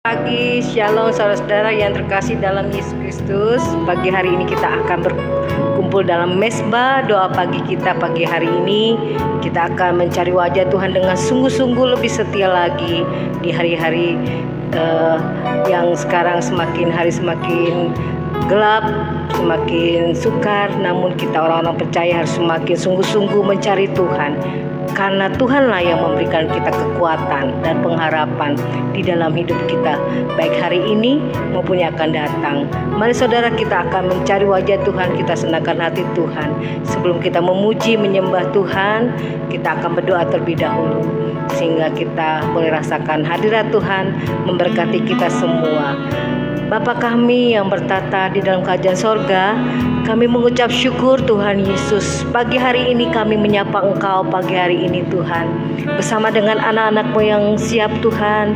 Pagi, Shalom saudara-saudara yang terkasih dalam Yesus Kristus. Pagi hari ini kita akan berkumpul dalam mesbah doa pagi kita. Pagi hari ini kita akan mencari wajah Tuhan dengan sungguh-sungguh lebih setia lagi di hari-hari yang sekarang semakin hari semakin gelap, semakin sukar. Namun kita orang-orang percaya harus semakin sungguh-sungguh mencari Tuhan, karena Tuhanlah yang memberikan kita kekuatan dan pengharapan di dalam hidup kita, baik hari ini maupun yang akan datang. Mari saudara, kita akan mencari wajah Tuhan, kita senangkan hati Tuhan. Sebelum kita memuji menyembah Tuhan, kita akan berdoa terlebih dahulu, sehingga kita boleh rasakan hadirat Tuhan memberkati kita semua. Bapa kami yang bertata di dalam kerajaan sorga, kami mengucap syukur Tuhan Yesus. Pagi hari ini kami menyapa Engkau pagi hari ini Tuhan, bersama dengan anak-anak-Mu yang siap Tuhan.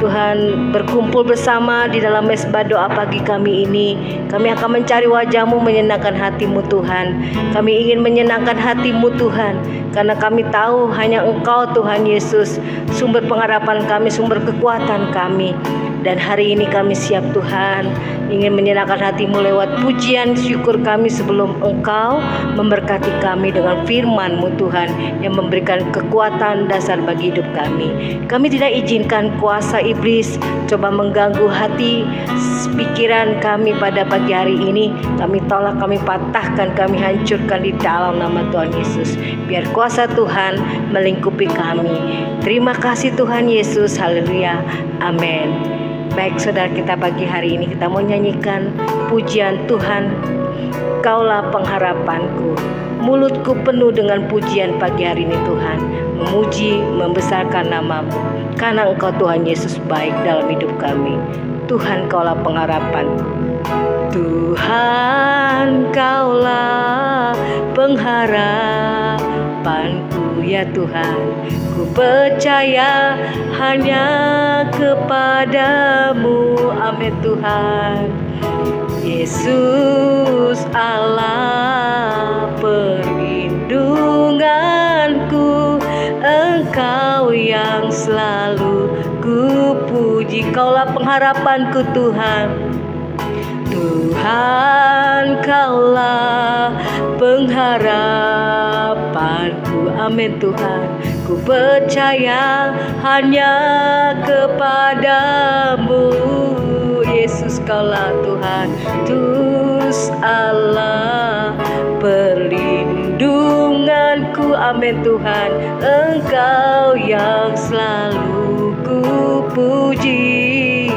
Tuhan berkumpul bersama di dalam mesbah doa pagi kami ini. Kami akan mencari wajah-Mu, menyenangkan hati-Mu Tuhan. Kami ingin menyenangkan hati-Mu Tuhan, karena kami tahu hanya Engkau Tuhan Yesus, sumber pengharapan kami, sumber kekuatan kami. Dan hari ini kami siap Tuhan, ingin menyenangkan hati-Mu lewat pujian syukur kami sebelum Engkau memberkati kami dengan firman-Mu Tuhan, yang memberikan kekuatan dasar bagi hidup kami. Kami tidak izinkan kuasa iblis coba mengganggu hati pikiran kami pada pagi hari ini. Kami tolak, kami patahkan, kami hancurkan di dalam nama Tuhan Yesus. Biar kuasa Tuhan melingkupi kami. Terima kasih Tuhan Yesus, haleluya, amin. Baik saudara, kita pagi hari ini kita mau nyanyikan pujian Tuhan, Kaulah pengharapanku. Mulutku penuh dengan pujian pagi hari ini Tuhan, memuji, membesarkan nama-Mu, karena Engkau Tuhan Yesus baik dalam hidup kami. Tuhan, Kaulah pengharapan. Tuhan, Kaulah pengharapanku ya Tuhan. Ku percaya hanya kepadamu, amin Tuhan. Yesus Allah perlindunganku, Engkau yang selalu ku puji. Kaulah pengharapanku Tuhan. Tuhan, Kaulah pengharapanku, amin Tuhan. Ku percaya hanya kepadamu, Yesus Kaulah Tuhan. Yesus Allah perlindunganku, amin Tuhan. Engkau yang selalu ku puji.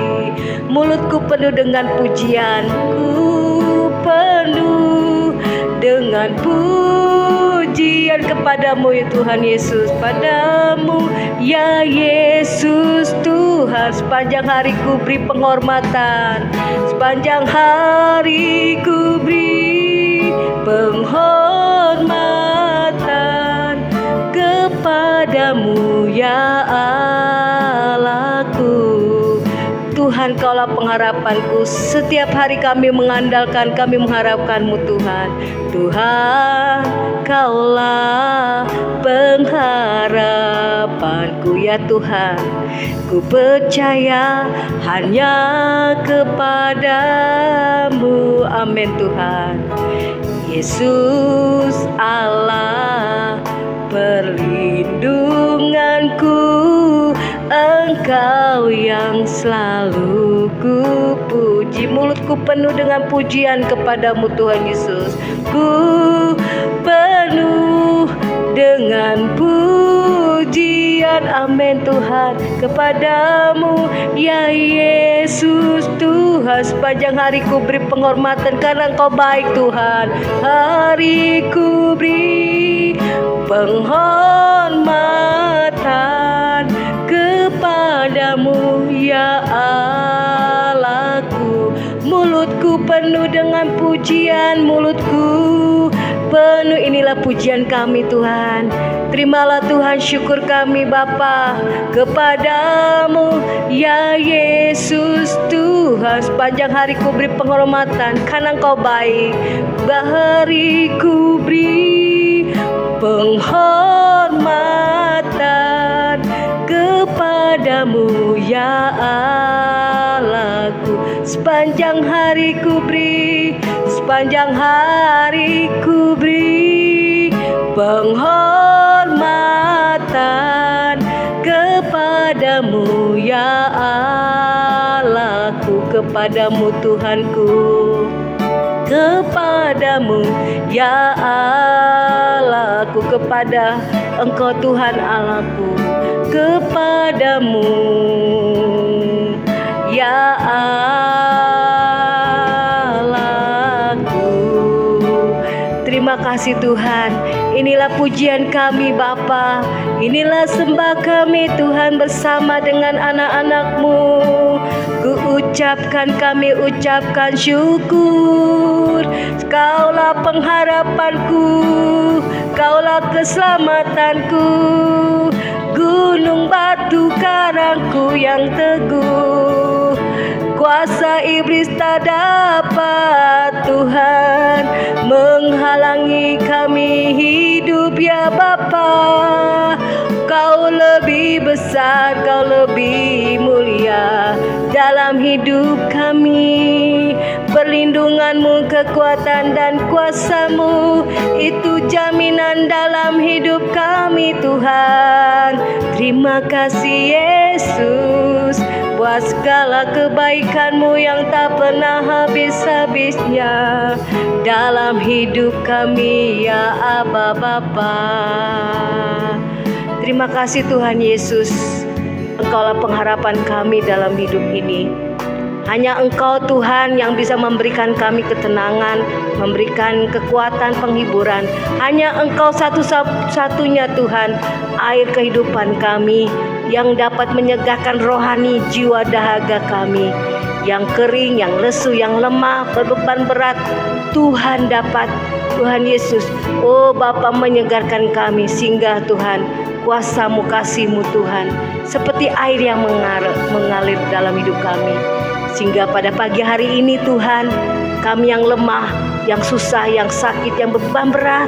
Mulutku penuh dengan pujian, ku penuh dengan pujian kepadamu ya Tuhan Yesus. Padamu ya Yesus Tuhan, sepanjang hari ku beri penghormatan, sepanjang hari ku beri penghormatan kepadamu ya Allahku. Tuhan, Kaulah pengharapanku. Setiap hari kami mengandalkan, kami mengharapkan-Mu Tuhan. Tuhan, Kaulah pengharapanku ya Tuhan. Ku percaya hanya kepadamu, amin Tuhan. Yesus Allah perlindunganku, Engkau yang selalu ku puji. Mulutku penuh dengan pujian kepadamu Tuhan Yesus. Ku penuh dengan pujian, amin Tuhan, kepadamu ya Yesus Tuhan. Sepanjang hari ku beri penghormatan, karena Engkau baik Tuhan. Hari ku beri penghormatan kepadamu ya Allahku. Mulutku penuh dengan pujian, mulutku penuh, inilah pujian kami Tuhan. Terimalah Tuhan syukur kami Bapa kepadamu ya Yesus Tuhan. Sepanjang hari ku beri penghormatan, karena Engkau baik. Bahari ku beri penghormatan kepadamu ya Allahku. Sepanjang hari ku beri, sepanjang hari ku beri penghormatan kepadamu ya Allahku, kepadamu Tuhanku, kepadamu ya Allahku, kepada Engkau Tuhan Allahku, kepadamu ya Allahku. Terima kasih Tuhan. Inilah pujian kami Bapa, inilah sembah kami Tuhan bersama dengan anak-anak-Mu. Kami ucapkan syukur. Kaulah pengharapanku, Kaulah keselamatanku, gunung batu karangku yang teguh. Kuasa iblis tak dapat Tuhan menghalangi kami hidup ya Bapa. Kau lebih besar, Kau lebih mulia dalam hidup kami. Perlindungan-Mu, kekuatan dan kuasa-Mu, itu jaminan dalam hidup kami Tuhan. Terima kasih Yesus buat segala kebaikan-Mu yang tak pernah habis-habisnya dalam hidup kami ya Aba Bapa. Terima kasih Tuhan Yesus, Engkaulah pengharapan kami dalam hidup ini. Hanya Engkau Tuhan yang bisa memberikan kami ketenangan, memberikan kekuatan, penghiburan. Hanya Engkau satu-satunya Tuhan, air kehidupan kami yang dapat menyegarkan rohani jiwa dahaga kami. Yang kering, yang lesu, yang lemah, berbeban berat, Tuhan dapat, Tuhan Yesus, oh Bapa menyegarkan kami. Sehingga Tuhan, kuasa-Mu, kasih-Mu Tuhan, seperti air yang mengalir dalam hidup kami. Sehingga pada pagi hari ini Tuhan, kami yang lemah, yang susah, yang sakit, yang beban berat,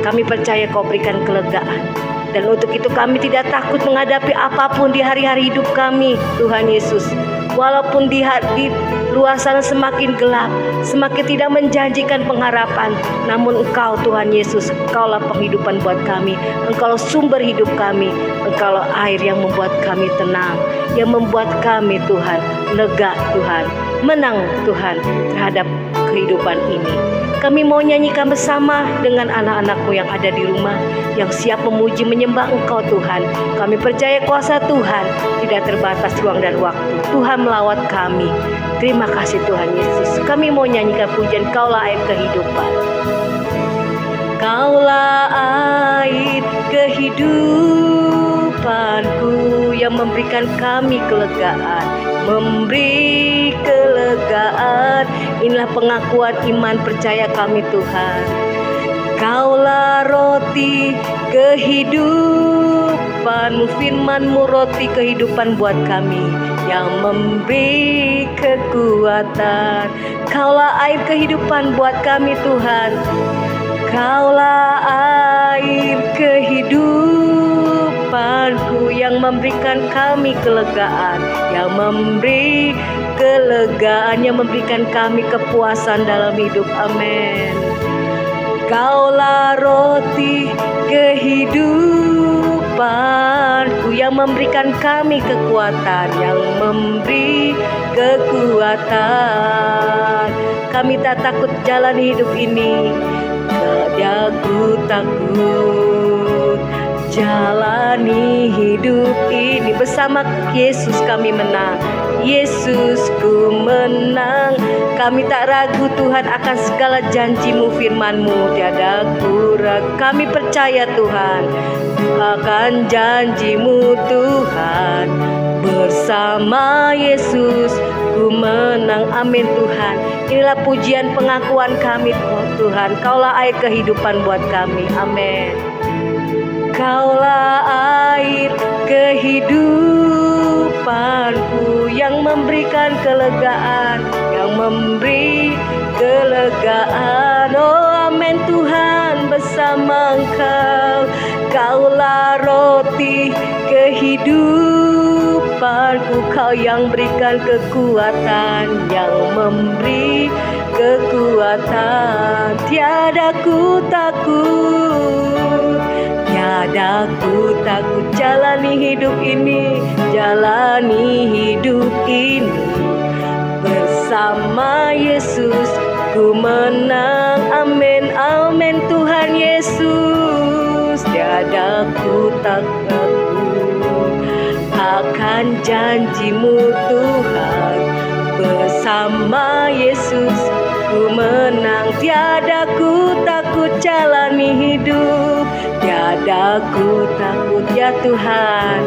kami percaya Kau berikan kelegaan. Dan untuk itu kami tidak takut menghadapi apapun di hari-hari hidup kami Tuhan Yesus. Walaupun di luar sana semakin gelap, semakin tidak menjanjikan pengharapan, namun Engkau Tuhan Yesus, Engkaulah penghidupan buat kami. Engkaulah sumber hidup kami. Engkaulah air yang membuat kami tenang, yang membuat kami Tuhan lega Tuhan, menang Tuhan terhadap kehidupan ini. Kami mau nyanyikan bersama dengan anak-anak-Mu yang ada di rumah, yang siap memuji menyembah Engkau Tuhan. Kami percaya kuasa Tuhan tidak terbatas ruang dan waktu. Tuhan melawat kami. Terima kasih Tuhan Yesus. Kami mau nyanyikan pujian Kaulah air kehidupan. Kaulah air kehidupanku yang memberikan kami kelegaan, memberi kelegaan. Inilah pengakuan iman percaya kami Tuhan. Kaulah roti kehidupan-Mu, firman-Mu roti kehidupan buat kami yang memberi kekuatan. Kaulah air kehidupan buat kami Tuhan. Kaulah air kehidupanku yang memberikan kami kelegaan, yang memberi kelegaan, yang memberikan kami kepuasan dalam hidup. Amin. Kaulah roti kehidupanku yang memberikan kami kekuatan, yang memberi kekuatan. Kami tak takut jalan hidup ini, aku takut jalani hidup ini. Bersama Yesus kami menang, Yesusku menang. Kami tak ragu Tuhan akan segala janji-Mu, firman-Mu tiada kurang. Kami percaya Tuhan akan janji-Mu Tuhan. Bersama Yesus ku menang. Amin Tuhan. Inilah pujian pengakuan kami Tuhan. Kaulah air kehidupan buat kami. Amin. Kaulah air kehidupanku yang memberikan kelegaan, yang memberi kelegaan. Oh amin Tuhan, bersama Engkau. Kaulah roti kehidupan hadapanku, Kau yang berikan kekuatan, yang memberi kekuatan. Tiada ku takut, tiada ku takut, jalani hidup ini, jalani hidup ini. Bersama Yesus ku menang, amin, amin Tuhan Yesus. Tiada ku takut akan janji-Mu Tuhan. Bersama Yesus ku menang, tiada ku takut jalani hidup, tiada ku takut ya Tuhan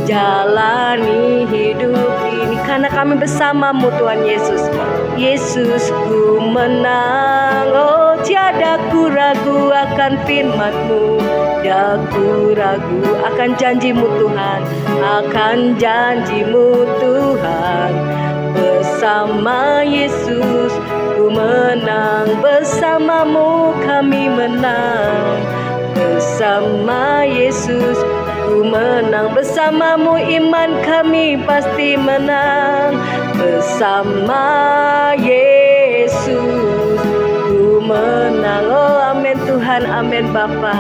jalani hidup ini, karena kami bersama-Mu Tuhan Yesus. Yesus ku menang, oh tiada ku ragu akan firman-Mu, tiada ku ragu akan janji-Mu Tuhan, akan janji-Mu Tuhan. Bersama Yesus ku menang, bersama-Mu kami menang. Bersama Yesus ku menang, bersama-Mu iman kami pasti menang. Bersama Yesus ku menang, oh amin Tuhan, amin Bapa.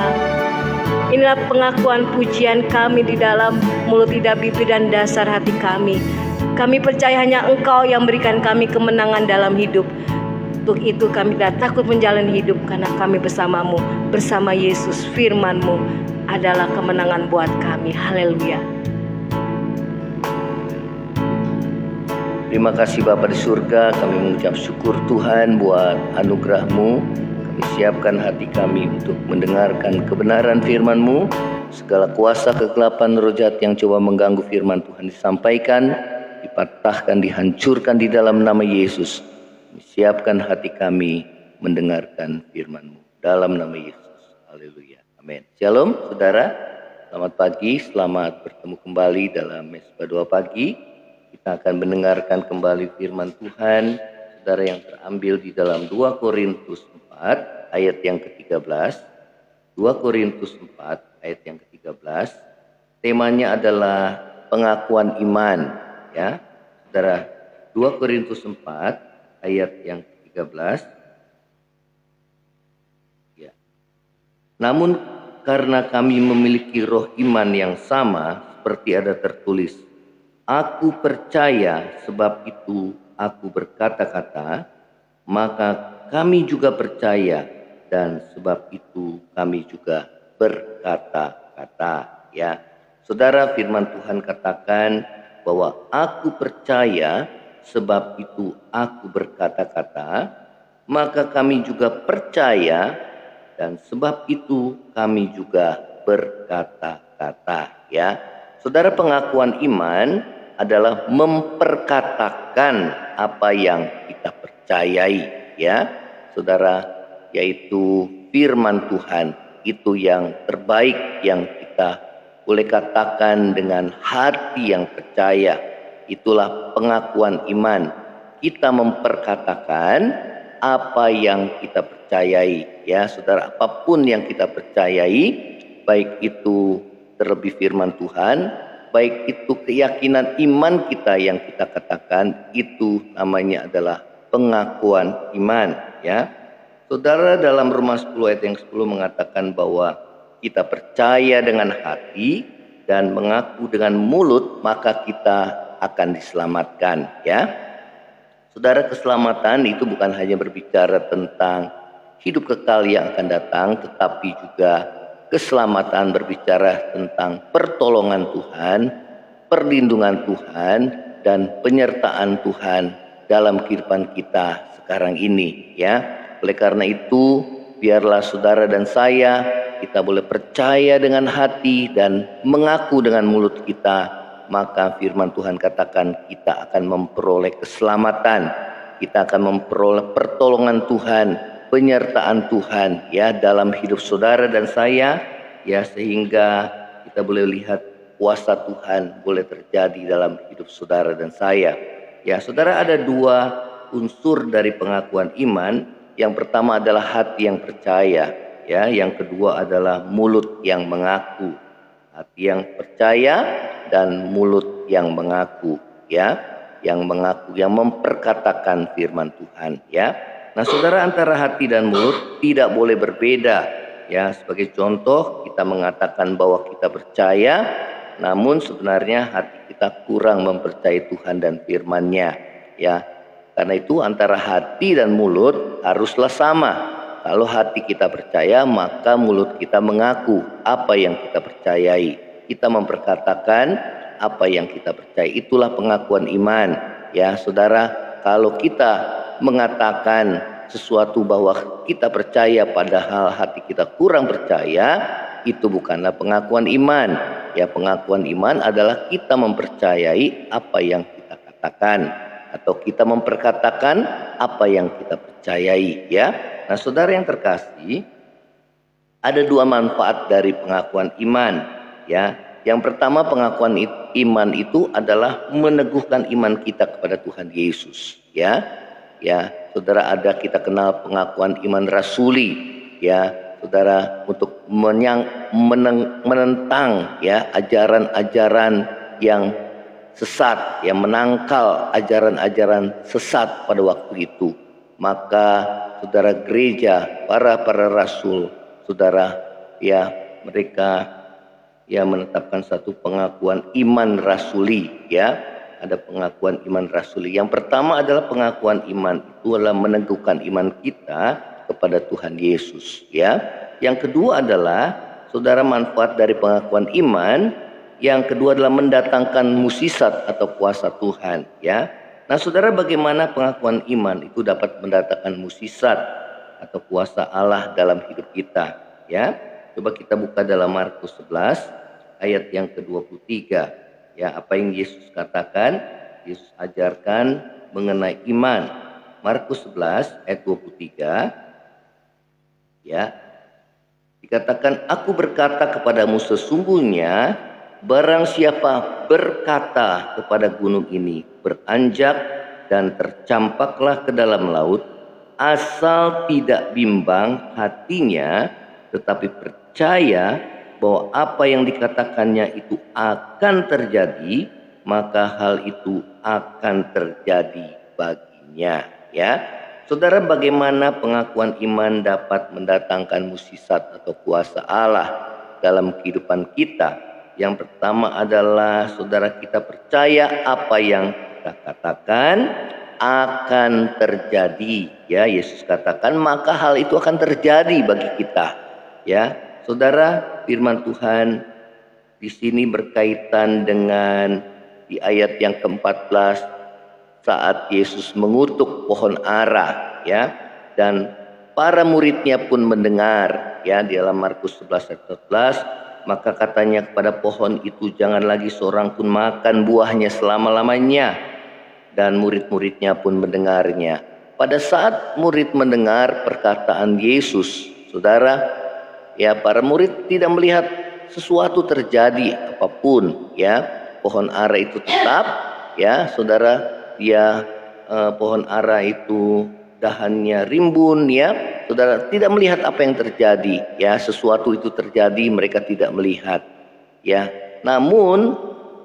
Inilah pengakuan pujian kami di dalam mulut, lidah, bibir, dan dasar hati kami. Kami percaya hanya Engkau yang berikan kami kemenangan dalam hidup. Untuk itu kami tidak takut menjalani hidup, karena kami bersama-Mu, bersama Yesus. Firman-Mu adalah kemenangan buat kami. Haleluya. Terima kasih Bapa di surga, kami mengucap syukur Tuhan buat anugerah-Mu. Kami siapkan hati kami untuk mendengarkan kebenaran firman-Mu. Segala kuasa kegelapan roh jahat yang coba mengganggu firman Tuhan disampaikan, dipatahkan, dihancurkan di dalam nama Yesus. Siapkan hati kami mendengarkan firman-Mu dalam nama Yesus. Haleluya. Amin. Shalom saudara. Selamat pagi, selamat bertemu kembali dalam Mesbah Doa Pagi. Kita akan mendengarkan kembali firman Tuhan, saudara, yang terambil di dalam 2 Korintus 4 ayat yang ke-13. 2 Korintus 4 ayat yang ke-13. Temanya adalah pengakuan iman, ya. Saudara, 2 Korintus 4 ayat yang ke-13. Ya. Namun karena kami memiliki roh iman yang sama, seperti ada tertulis, aku percaya sebab itu aku berkata-kata, maka kami juga percaya dan sebab itu kami juga berkata-kata. Ya, saudara, firman Tuhan katakan bahwa aku percaya sebab itu aku berkata-kata, maka kami juga percaya dan sebab itu kami juga berkata-kata. Ya, saudara, pengakuan iman adalah memperkatakan apa yang kita percayai, ya saudara, yaitu firman Tuhan. Itu yang terbaik yang kita boleh katakan dengan hati yang percaya. Itulah pengakuan iman. Kita memperkatakan apa yang kita percayai, ya saudara. Apapun yang kita percayai, baik itu terlebih firman Tuhan, baik itu keyakinan iman kita yang kita katakan, itu namanya adalah pengakuan iman, ya saudara. Dalam Roma 10 ayat yang 10 mengatakan bahwa kita percaya dengan hati dan mengaku dengan mulut, maka kita akan diselamatkan, ya saudara. Keselamatan itu bukan hanya berbicara tentang hidup kekal yang akan datang, tetapi juga keselamatan berbicara tentang pertolongan Tuhan, perlindungan Tuhan, dan penyertaan Tuhan dalam kehidupan kita sekarang ini, ya. Oleh karena itu, biarlah saudara dan saya, kita boleh percaya dengan hati dan mengaku dengan mulut kita, maka firman Tuhan katakan kita akan memperoleh keselamatan, kita akan memperoleh pertolongan Tuhan, penyertaan Tuhan, ya dalam hidup saudara dan saya, ya, sehingga kita boleh lihat kuasa Tuhan boleh terjadi dalam hidup saudara dan saya. Ya saudara, ada dua unsur dari pengakuan iman. Yang pertama adalah hati yang percaya, ya. Yang kedua adalah mulut yang mengaku. Hati yang percaya dan mulut yang mengaku, ya, yang mengaku, yang memperkatakan firman Tuhan, ya. Nah, saudara, antara hati dan mulut tidak boleh berbeda, ya. Sebagai contoh, kita mengatakan bahwa kita percaya, namun sebenarnya hati kita kurang mempercayai Tuhan dan firman-Nya, ya. Karena itu antara hati dan mulut haruslah sama. Kalau hati kita percaya, maka mulut kita mengaku apa yang kita percayai. Kita memperkatakan apa yang kita percaya. Itulah pengakuan iman, ya saudara. Kalau kita mengatakan sesuatu bahwa kita percaya padahal hati kita kurang percaya, itu bukanlah pengakuan iman. Ya, pengakuan iman adalah kita mempercayai apa yang kita katakan, atau kita memperkatakan apa yang kita percayai, ya. Nah, saudara yang terkasih, ada dua manfaat dari pengakuan iman, ya. Yang pertama, pengakuan iman itu adalah meneguhkan iman kita kepada Tuhan Yesus, ya. Ya, saudara, ada kita kenal pengakuan iman rasuli, ya. Saudara, untuk menentang, ya, ajaran-ajaran yang sesat, yang menangkal ajaran-ajaran sesat pada waktu itu. Maka saudara, gereja, para rasul, saudara, ya, mereka ya menetapkan satu pengakuan iman rasuli, ya. Ada pengakuan iman rasuli. Yang pertama adalah pengakuan iman itu adalah meneguhkan iman kita kepada Tuhan Yesus, ya. Yang kedua adalah, saudara, manfaat dari pengakuan iman. Yang kedua adalah mendatangkan mukjizat atau kuasa Tuhan, ya. Nah, saudara, bagaimana pengakuan iman itu dapat mendatangkan mukjizat atau kuasa Allah dalam hidup kita, ya. Coba kita buka dalam Markus 11 ayat yang ke-23, ya. Apa yang Yesus katakan, Yesus ajarkan mengenai iman. Markus 11 ayat 23, ya. Dikatakan, aku berkata kepadamu sesungguhnya, barang siapa berkata kepada gunung ini, beranjak dan tercampaklah ke dalam laut, asal tidak bimbang hatinya, tetapi percaya bahwa apa yang dikatakannya itu akan terjadi, maka hal itu akan terjadi baginya, ya. Saudara, bagaimana pengakuan iman dapat mendatangkan mukjizat atau kuasa Allah dalam kehidupan kita? Yang pertama adalah, saudara, kita percaya apa yang kita katakan akan terjadi, ya. Yesus katakan maka hal itu akan terjadi bagi kita, ya. Saudara, firman Tuhan di sini berkaitan dengan di ayat yang ke-14 saat Yesus mengutuk pohon ara, ya, dan para muridnya pun mendengar, ya. Di dalam Markus 11 ayat 14, maka katanya kepada pohon itu, jangan lagi seorang pun makan buahnya selama-lamanya. Dan murid-muridnya pun mendengarnya. Pada saat murid mendengar perkataan Yesus, saudara, ya, para murid tidak melihat sesuatu terjadi apapun, ya. Pohon ara itu tetap, ya, saudara, dia pohon ara itu dahannya rimbun, ya. Saudara, tidak melihat apa yang terjadi, ya. Sesuatu itu terjadi, mereka tidak melihat, ya. Namun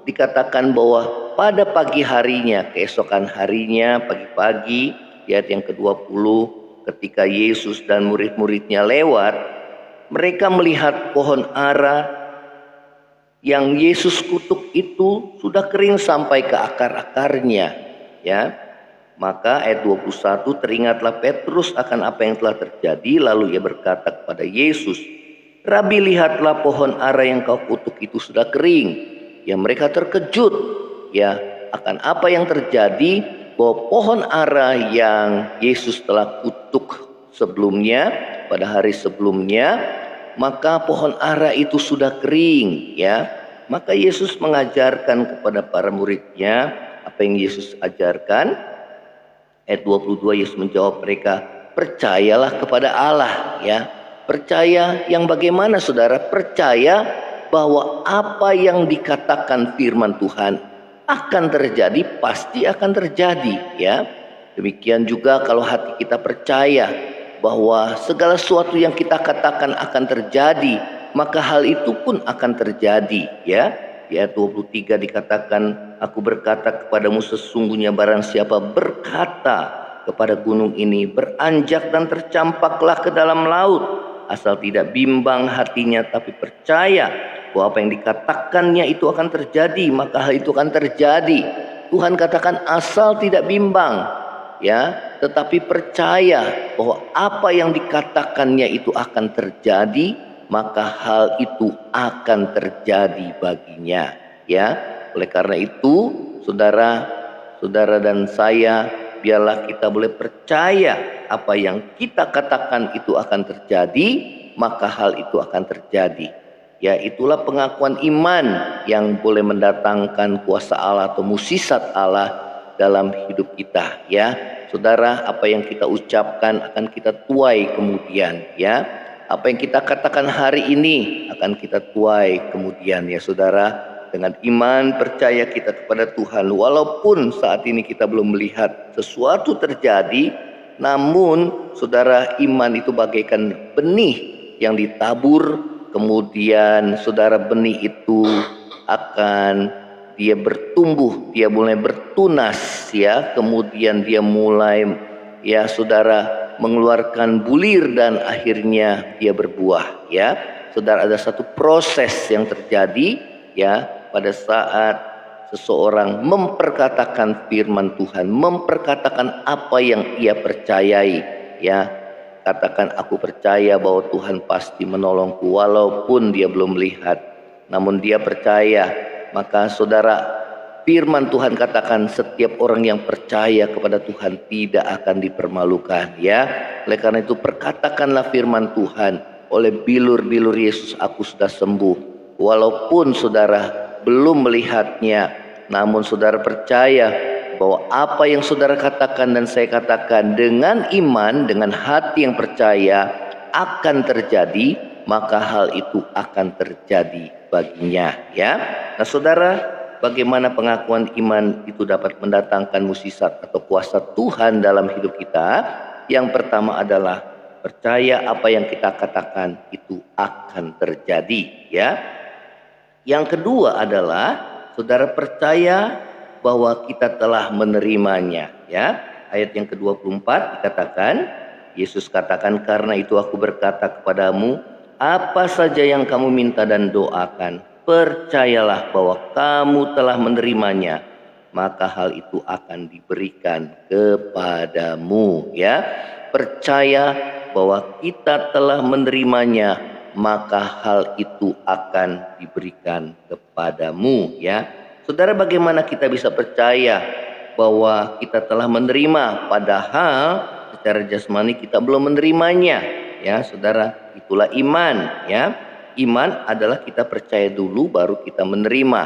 dikatakan bahwa pada pagi harinya, keesokan harinya, pagi-pagi, di ayat yang ke-20, ketika Yesus dan murid-muridnya lewat, mereka melihat pohon ara yang Yesus kutuk itu sudah kering sampai ke akar-akarnya, ya. Maka ayat 21, teringatlah Petrus akan apa yang telah terjadi, lalu ia berkata kepada Yesus, Rabi, lihatlah pohon ara yang kau kutuk itu sudah kering. Ya, mereka terkejut, ya, akan apa yang terjadi, bahwa pohon ara yang Yesus telah kutuk sebelumnya, pada hari sebelumnya, maka pohon ara itu sudah kering, ya. Maka Yesus mengajarkan kepada para muridnya apa yang Yesus ajarkan. Ayat 22, Yesus menjawab mereka, percayalah kepada Allah, ya. Percaya yang bagaimana, saudara? Percaya bahwa apa yang dikatakan firman Tuhan akan terjadi, pasti akan terjadi, ya. Demikian juga kalau hati kita percaya bahwa segala sesuatu yang kita katakan akan terjadi, maka hal itu pun akan terjadi, ya. Di ayat 23 dikatakan, aku berkata kepadamu, sesungguhnya barang siapa berkata kepada gunung ini, beranjak dan tercampaklah ke dalam laut, asal tidak bimbang hatinya tapi percaya bahwa apa yang dikatakannya itu akan terjadi, maka hal itu akan terjadi. Tuhan katakan asal tidak bimbang, ya, tetapi percaya bahwa apa yang dikatakannya itu akan terjadi, maka hal itu akan terjadi baginya, ya. Oleh karena itu, saudara dan saya, biarlah kita boleh percaya apa yang kita katakan itu akan terjadi, maka hal itu akan terjadi. Ya, itulah pengakuan iman yang boleh mendatangkan kuasa Allah atau mukjizat Allah dalam hidup kita, ya. Saudara, apa yang kita ucapkan akan kita tuai kemudian, ya. Apa yang kita katakan hari ini akan kita tuai kemudian, ya saudara. Dengan iman percaya kita kepada Tuhan, walaupun saat ini kita belum melihat sesuatu terjadi, namun saudara, iman itu bagaikan benih yang ditabur, kemudian saudara, benih itu akan dia bertumbuh, dia mulai bertunas, ya, kemudian dia mulai, ya saudara, mengeluarkan bulir dan akhirnya dia berbuah, ya. Saudara, ada satu proses yang terjadi, ya, pada saat seseorang memperkatakan firman Tuhan, memperkatakan apa yang ia percayai, ya. Katakan, aku percaya bahwa Tuhan pasti menolongku walaupun dia belum melihat, namun dia percaya. Maka saudara, firman Tuhan katakan setiap orang yang percaya kepada Tuhan tidak akan dipermalukan, ya. Oleh karena itu perkatakanlah firman Tuhan, oleh bilur-bilur Yesus aku sudah sembuh. Walaupun saudara belum melihatnya, namun saudara percaya bahwa apa yang saudara katakan dan saya katakan dengan iman, dengan hati yang percaya akan terjadi, maka hal itu akan terjadi baginya, ya. Nah saudara, bagaimana pengakuan iman itu dapat mendatangkan mukjizat atau kuasa Tuhan dalam hidup kita? Yang pertama adalah percaya apa yang kita katakan itu akan terjadi, ya. Yang kedua adalah saudara percaya bahwa kita telah menerimanya, ya. Ayat yang ke-24 dikatakan, Yesus katakan, karena itu aku berkata kepadamu, apa saja yang kamu minta dan doakan, percayalah bahwa kamu telah menerimanya, maka hal itu akan diberikan kepadamu, ya. Percaya bahwa kita telah menerimanya, maka hal itu akan diberikan kepadamu, ya. Saudara, bagaimana kita bisa percaya bahwa kita telah menerima padahal secara jasmani kita belum menerimanya, ya saudara. Itulah iman, ya. Iman adalah kita percaya dulu baru kita menerima,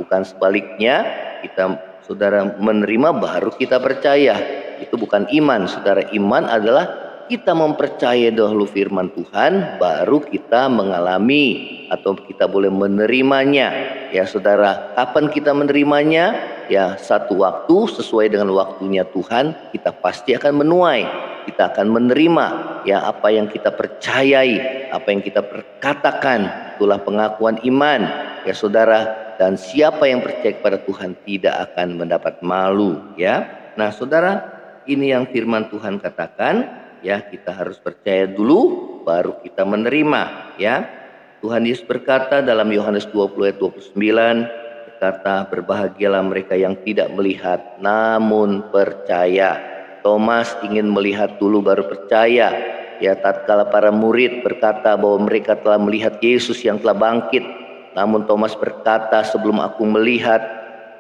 bukan sebaliknya. Kita saudara menerima baru kita percaya. Itu bukan iman, saudara. Iman adalah kita mempercayai dahulu firman Tuhan, baru kita mengalami atau kita boleh menerimanya, ya saudara. Kapan kita menerimanya? Ya, satu waktu sesuai dengan waktunya Tuhan, kita pasti akan menuai, kita akan menerima, ya, apa yang kita percayai, apa yang kita perkatakan. Itulah pengakuan iman, ya saudara. Dan siapa yang percaya kepada Tuhan tidak akan mendapat malu, ya. Nah saudara, ini yang firman Tuhan katakan. Ya, kita harus percaya dulu baru kita menerima, ya. Tuhan Yesus berkata dalam Yohanes 20 ayat 29, berkata, berbahagialah mereka yang tidak melihat namun percaya. Thomas ingin melihat dulu baru percaya. Ya, tatkala para murid berkata bahwa mereka telah melihat Yesus yang telah bangkit, namun Thomas berkata, sebelum aku melihat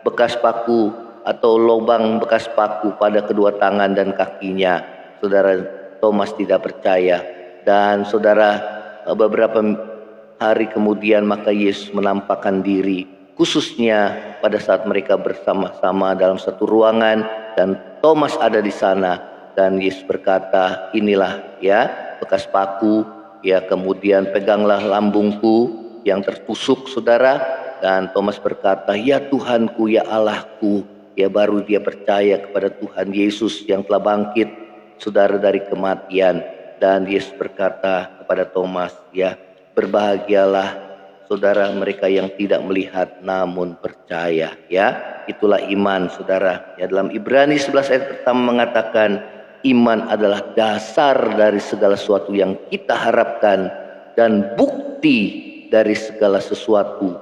bekas paku atau lubang bekas paku pada kedua tangan dan kakinya, saudara, Thomas tidak percaya. Dan saudara, beberapa hari kemudian maka Yesus menampakkan diri, khususnya pada saat mereka bersama-sama dalam satu ruangan dan Thomas ada di sana, dan Yesus berkata, inilah, ya, bekas paku, ya, kemudian peganglah lambungku yang tertusuk, saudara. Dan Thomas berkata, ya Tuhanku, ya Allahku. Ya, baru dia percaya kepada Tuhan Yesus yang telah bangkit, saudara, dari kematian. Dan Yesus berkata kepada Thomas, ya, berbahagialah saudara, mereka yang tidak melihat namun percaya, ya. Itulah iman, saudara. Ya, dalam Ibrani 11 ayat pertama mengatakan iman adalah dasar dari segala sesuatu yang kita harapkan dan bukti dari segala sesuatu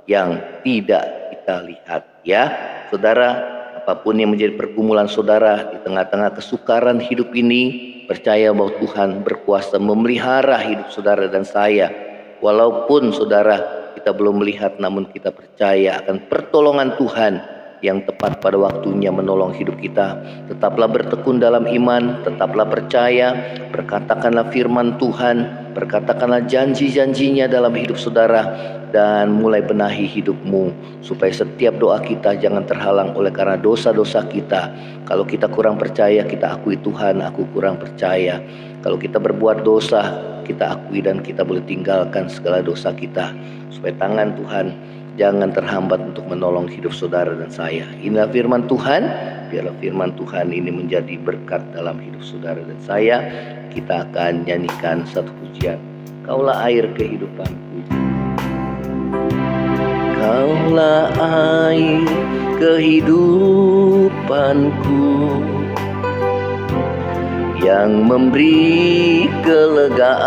yang tidak kita lihat, ya. Saudara, apapun yang menjadi pergumulan saudara di tengah-tengah kesukaran hidup ini, percaya bahwa Tuhan berkuasa memelihara hidup saudara dan saya. Walaupun saudara kita belum melihat, namun kita percaya akan pertolongan Tuhan yang tepat pada waktunya menolong hidup kita. Tetaplah bertekun dalam iman, tetaplah percaya, perkatakanlah firman Tuhan, perkatakanlah janji-janjinya dalam hidup saudara, dan mulai benahi hidupmu supaya setiap doa kita jangan terhalang oleh karena dosa-dosa kita. Kalau kita kurang percaya, kita akui Tuhan, aku kurang percaya. Kalau kita berbuat dosa, kita akui dan kita boleh tinggalkan segala dosa kita, supaya tangan Tuhan jangan terhambat untuk menolong hidup saudara dan saya. Inilah firman Tuhan. Biarlah firman Tuhan ini menjadi berkat dalam hidup saudara dan saya. Kita akan nyanyikan satu pujian. Kaulah air kehidupanku. Kaulah air kehidupanku, yang memberi kelegaan.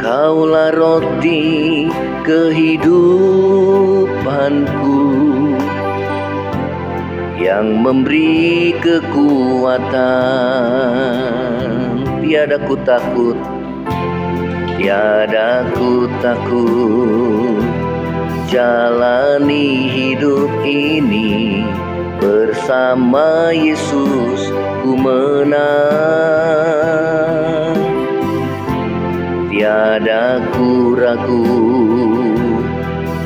Kaulah roti kehidupanku, yang memberi kekuatan. Tiada ku takut, tiada ku takut, jalani hidup ini bersama Yesus ku menang. Tiada ku ragu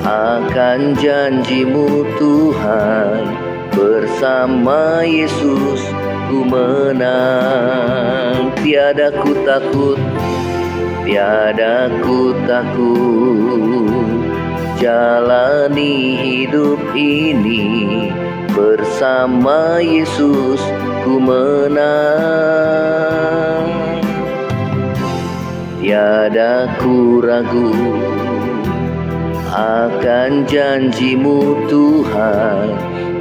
akan janjimu Tuhan, bersama Yesus ku menang. Tiada ku takut, tiada ku takut, jalani hidup ini bersama Yesus ku menang. Tiada ku ragu akan janjimu Tuhan,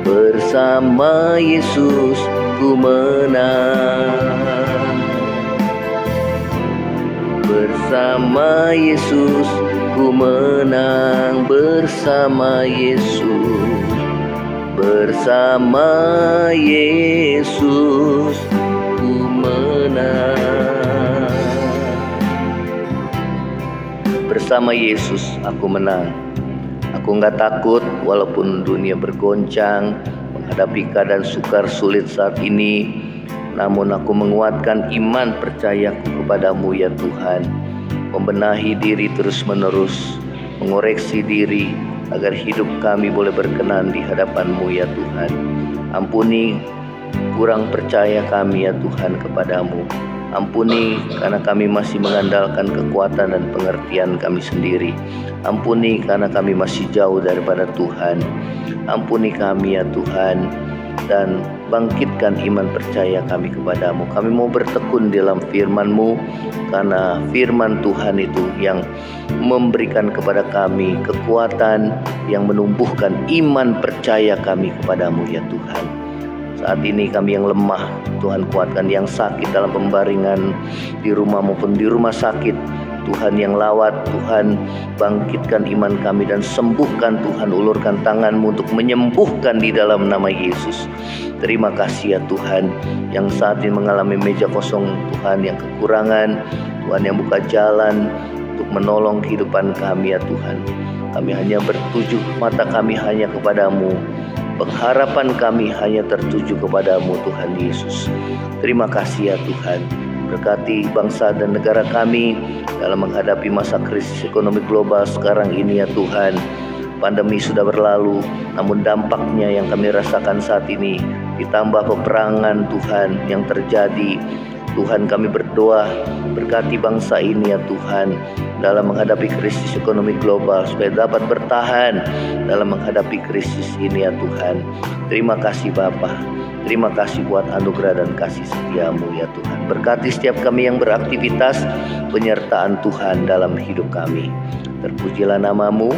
bersama Yesus ku menang. Bersama Yesus ku menang, bersama Yesus, bersama Yesus ku menang. Bersama Yesus aku menang. Aku enggak takut walaupun dunia bergoncang, menghadapi keadaan sukar sulit saat ini. Namun aku menguatkan iman percayaku kepadamu ya Tuhan. Membenahi diri terus menerus, mengoreksi diri agar hidup kami boleh berkenan di hadapan-Mu ya Tuhan. Ampuni kurang percaya kami ya Tuhan kepadamu. Ampuni karena kami masih mengandalkan kekuatan dan pengertian kami sendiri. Ampuni karena kami masih jauh daripada Tuhan. Ampuni kami ya Tuhan, dan bangkitkan iman percaya kami kepadamu. Kami mau bertekun dalam firman-Mu, karena firman Tuhan itu yang memberikan kepada kami kekuatan, yang menumbuhkan iman percaya kami kepadamu ya Tuhan. Saat ini kami yang lemah, Tuhan kuatkan. Yang sakit dalam pembaringan di rumah maupun di rumah sakit, Tuhan yang lawat, Tuhan bangkitkan iman kami dan sembuhkan Tuhan. Ulurkan tangan-Mu untuk menyembuhkan di dalam nama Yesus. Terima kasih ya Tuhan, yang saat ini mengalami meja kosong Tuhan, yang kekurangan, Tuhan yang buka jalan untuk menolong kehidupan kami ya Tuhan. Kami hanya bertuju mata kami hanya kepadamu. Pengharapan kami hanya tertuju kepadamu Tuhan Yesus. Terima kasih ya Tuhan. Berkati bangsa dan negara kami dalam menghadapi masa krisis ekonomi global sekarang ini ya Tuhan. Pandemi sudah berlalu, namun dampaknya yang kami rasakan saat ini, ditambah peperangan Tuhan yang terjadi. Tuhan, kami berdoa, berkati bangsa ini ya Tuhan, dalam menghadapi krisis ekonomi global, supaya dapat bertahan dalam menghadapi krisis ini ya Tuhan. Terima kasih Bapa. Terima kasih buat anugerah dan kasih setia-Mu ya Tuhan. Berkati setiap kami yang beraktivitas, penyertaan Tuhan dalam hidup kami. Terpujilah nama-Mu,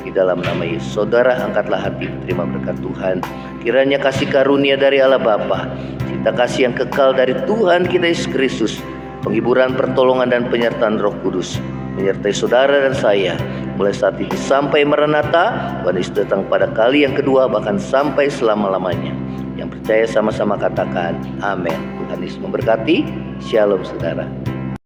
di dalam nama Yesus. Saudara, angkatlah hati, terima berkat Tuhan. Kiranya kasih karunia dari Allah Bapa, cinta kasih yang kekal dari Tuhan kita Yesus Kristus, penghiburan, pertolongan, dan penyertaan Roh Kudus menyertai saudara dan saya mulai saat ini sampai Maranatha, Tuhan Yesus datang pada kali yang kedua, bahkan sampai selama-lamanya. Yang percaya sama-sama katakan amin. Tuhan Yesus memberkati. Shalom saudara.